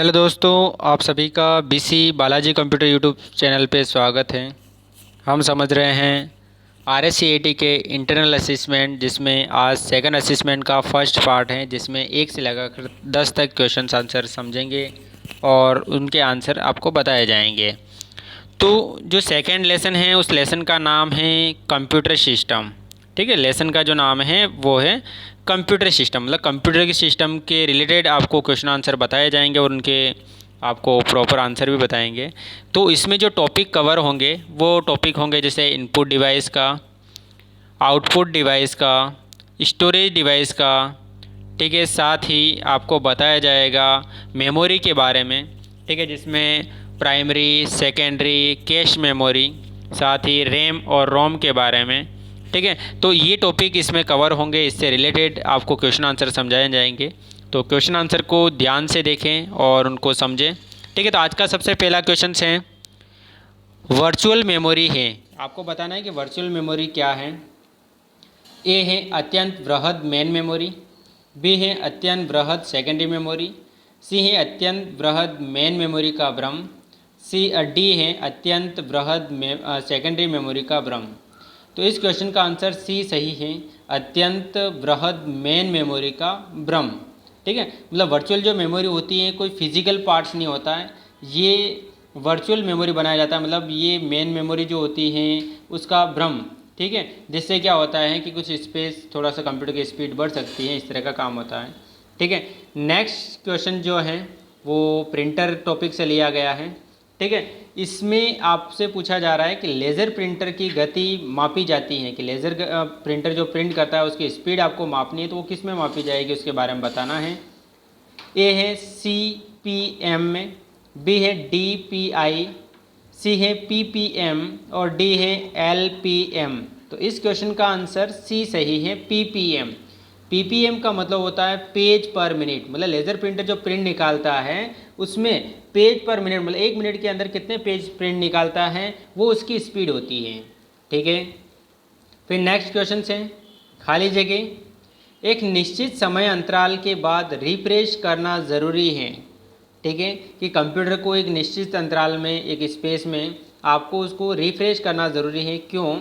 Hello दोस्तों, आप सभी का BC Balaji computer YouTube channel पे स्वागत है। हम समझ रहे हैं RSCAT के इंटरनल असेसमेंट, जिसमें आज सेकंड असेसमेंट का फर्स्ट पार्ट है, जिसमें 1 से लगाकर 10 तक क्वेश्चन आंसर समझेंगे और उनके आंसर आपको बताए जाएंगे। तो जो सेकंड लेसन है उस लेसन का नाम है कंप्यूटर सिस्टम। ठीक है, लेसन का जो नाम है वो है कंप्यूटर सिस्टम, मतलब कंप्यूटर के सिस्टम के रिलेटेड आपको क्वेश्चन आंसर बताए जाएंगे और उनके आपको प्रॉपर आंसर भी बताएंगे। तो इसमें जो टॉपिक कवर होंगे वो टॉपिक होंगे जैसे इनपुट डिवाइस का, आउटपुट डिवाइस का, स्टोरेज डिवाइस का। ठीक है, साथ ही आपको बताया जाएगा मेमोरी के बारे में। ठीक है, जिसमें प्राइमरी, सेकेंडरी, कैश मेमोरी, साथ ही रैम और रोम के बारे में। ठीक है, तो ये टॉपिक इसमें कवर होंगे, इससे रिलेटेड आपको क्वेश्चन आंसर समझाए जाएंगे। तो क्वेश्चन आंसर को ध्यान से देखें और उनको समझें। ठीक है, तो आज का सबसे पहला क्वेश्चन है वर्चुअल मेमोरी है। आपको बताना है कि वर्चुअल मेमोरी क्या है। ए है अत्यंत बृहद मेन मेमोरी, बी है अत्यंत बृहद सेकेंडरी मेमोरी, सी है अत्यंत बृहद मेन मेमोरी का भ्रम, डी है अत्यंत बृहद सेकेंडरी मेमोरी का भ्रम। तो इस क्वेश्चन का आंसर सी सही है, अत्यंत बृहद मेन मेमोरी का भ्रम। ठीक है, मतलब वर्चुअल जो मेमोरी होती है कोई फिजिकल पार्ट्स नहीं होता है, ये वर्चुअल मेमोरी बनाया जाता है। मतलब ये मेन मेमोरी जो होती है उसका भ्रम। ठीक है, जिससे क्या होता है कि कुछ स्पेस, थोड़ा सा कंप्यूटर की स्पीड बढ़ सकती है, इस तरह का काम होता है। ठीक है, नेक्स्ट क्वेश्चन जो है वो प्रिंटर टॉपिक से लिया गया है। ठीक है, इसमें आपसे पूछा जा रहा है कि लेज़र प्रिंटर की गति मापी जाती है, कि लेज़र प्रिंटर जो प्रिंट करता है उसकी स्पीड आपको मापनी है, तो वो किस में मापी जाएगी उसके बारे में बताना है। ए है CPM में, बी है DPI, सी है PPM और डी है LPM। तो इस क्वेश्चन का आंसर सी सही है, PPM। PPM का मतलब होता है पेज पर मिनट, मतलब लेज़र प्रिंटर जो प्रिंट निकालता है उसमें पेज पर मिनट, मतलब 1 मिनट के अंदर कितने पेज प्रिंट निकालता है वो उसकी स्पीड होती है। ठीक है, फिर नेक्स्ट क्वेश्चन है खाली जगह एक निश्चित समय अंतराल के बाद रिफ्रेश करना ज़रूरी है। ठीक है, कि कंप्यूटर को एक निश्चित अंतराल में, एक स्पेस में आपको उसको रिफ्रेश करना ज़रूरी है। क्यों?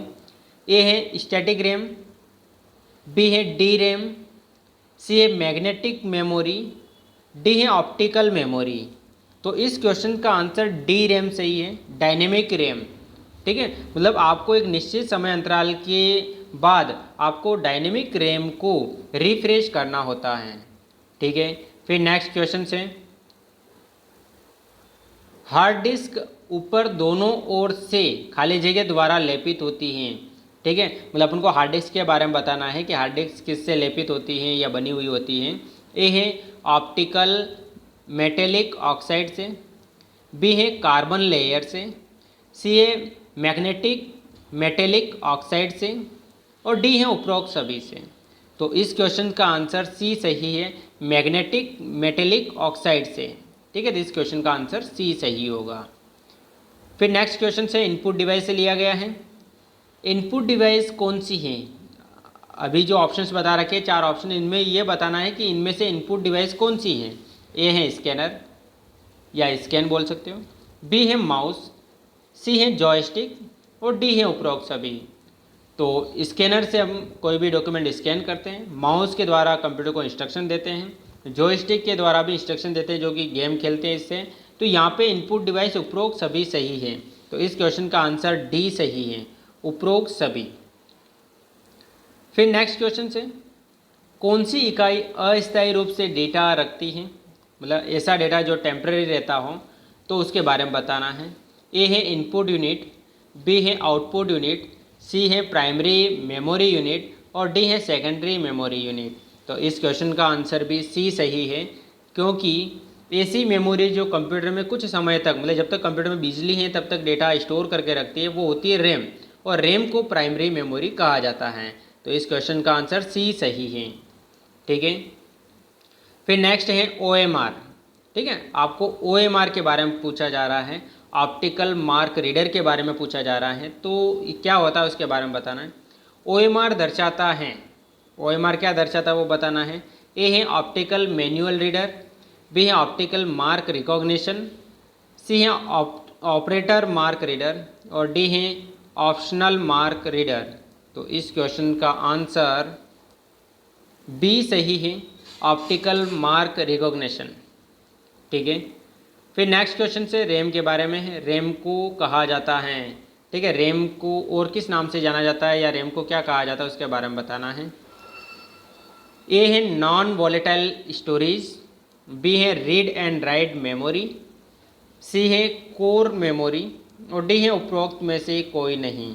ए है स्टैटिक रैम, बी है डी रैम, सी है मैग्नेटिक मेमोरी, डी है ऑप्टिकल मेमोरी। तो इस क्वेश्चन का आंसर डी रैम सही है, डायनेमिक रैम। ठीक है, मतलब आपको एक निश्चित समय अंतराल के बाद आपको डायनेमिक रैम को रिफ्रेश करना होता है। ठीक है, फिर नेक्स्ट क्वेश्चन है हार्ड डिस्क ऊपर दोनों ओर से खाली जगह द्वारा लेपित होती हैं। ठीक है, मतलब अपन को हार्ड डिस्क के बारे में बताना है कि हार्ड डिस्क किससे लेपित होती हैं या बनी हुई होती हैं। ए है ऑप्टिकल मेटेलिक ऑक्साइड से, बी है कार्बन लेयर से, सी है मैग्नेटिक मेटेलिक ऑक्साइड से और डी है उपरोक्त सभी से। तो इस क्वेश्चन का आंसर सी सही है, मैग्नेटिक मेटेलिक ऑक्साइड से। ठीक है, तो इस क्वेश्चन का आंसर सी सही होगा। फिर नेक्स्ट क्वेश्चन से इनपुट डिवाइस से लिया गया है। इनपुट डिवाइस कौन सी है? अभी जो ऑप्शंस बता रखे हैं 4 ऑप्शन, इनमें ये बताना है कि इनमें से इनपुट डिवाइस कौन सी है। ए है स्कैनर या स्कैन बोल सकते हो, बी है माउस, सी है जॉयस्टिक और डी है उपरोक्त सभी। तो स्कैनर से हम कोई भी डॉक्यूमेंट स्कैन करते हैं, माउस के द्वारा कंप्यूटर को इंस्ट्रक्शन देते हैं, जॉयस्टिक के द्वारा भी इंस्ट्रक्शन देते हैं जो कि गेम खेलते हैं इससे। तो यहाँ पे इनपुट डिवाइस उपरोक्त सभी सही है, तो इस क्वेश्चन का आंसर डी सही है, उपरोक्त सभी। फिर नेक्स्ट क्वेश्चन से कौन सी इकाई अस्थायी रूप से डेटा रखती है, मतलब ऐसा डेटा जो टेम्पररी रहता हो, तो उसके बारे में बताना है। ए है इनपुट यूनिट, बी है आउटपुट यूनिट, सी है प्राइमरी मेमोरी यूनिट और डी है सेकेंडरी मेमोरी यूनिट। तो इस क्वेश्चन का आंसर भी सी सही है, क्योंकि ऐसी मेमोरी जो कंप्यूटर में कुछ समय तक, मतलब जब तक कंप्यूटर में बिजली है तब तक डेटा स्टोर करके रखती है, वो होती है रैम, और रैम को प्राइमरी मेमोरी कहा जाता है। तो इस क्वेश्चन का आंसर सी सही है। ठीक है, फिर नेक्स्ट है OMR। ठीक है, आपको OMR के बारे में पूछा जा रहा है, ऑप्टिकल मार्क रीडर के बारे में पूछा जा रहा है। तो क्या होता है उसके बारे में बताना है। OMR दर्शाता है, OMR क्या दर्शाता है वो बताना है। ए है ऑप्टिकल मैनुअल रीडर, बी है ऑप्टिकल मार्क रिकॉग्निशन, सी है ऑपरेटर मार्क रीडर और डी है ऑप्शनल मार्क रीडर। तो इस क्वेश्चन का आंसर बी सही है, ऑप्टिकल मार्क रिकॉग्निशन। ठीक है, फिर नेक्स्ट क्वेश्चन से रैम के बारे में है। रैम को कहा जाता है, ठीक है, रैम को और किस नाम से जाना जाता है या रैम को क्या कहा जाता है उसके बारे में बताना है। ए है नॉन वॉलेटाइल स्टोरेज, बी है रीड एंड राइट मेमोरी, सी है कोर मेमोरी और डी है उपरोक्त में से कोई नहीं।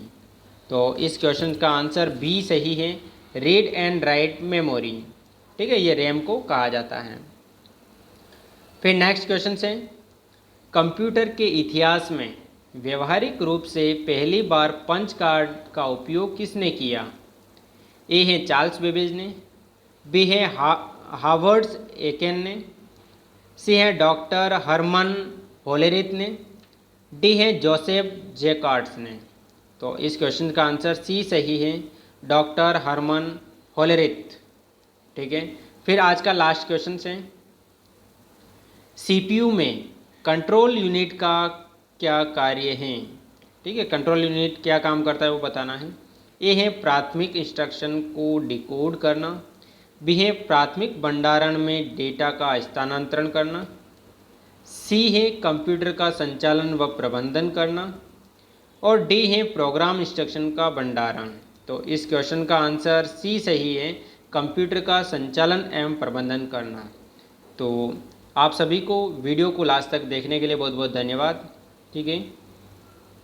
तो इस क्वेश्चन का आंसर बी सही है, रीड एंड राइट मेमोरी। ठीक है, ये रैम को कहा जाता है। फिर नेक्स्ट क्वेश्चन से, कंप्यूटर के इतिहास में व्यवहारिक रूप से पहली बार पंच कार्ड का उपयोग किसने किया। ए है चार्ल्स बेबेज ने, बी है हार्वर्ड एकेन ने, सी है डॉक्टर हरमन होलेरिथ ने, डी है जोसेफ जैकार्ड्स ने। तो इस क्वेश्चन का आंसर सी सही है, डॉक्टर हरमन होलेरिथ। ठीक है, फिर आज का लास्ट क्वेश्चन है, सीपीयू में कंट्रोल यूनिट का क्या कार्य है। ठीक है, कंट्रोल यूनिट क्या काम करता है वो बताना है। ए है प्राथमिक इंस्ट्रक्शन को डिकोड करना, बी है प्राथमिक भंडारण में डेटा का स्थानांतरण करना, सी है कंप्यूटर का संचालन व प्रबंधन करना और डी है प्रोग्राम इंस्ट्रक्शन का भंडारण। तो इस क्वेश्चन का आंसर सी सही है, कंप्यूटर का संचालन एवं प्रबंधन करना। तो आप सभी को वीडियो को लास्ट तक देखने के लिए बहुत बहुत धन्यवाद। ठीक है।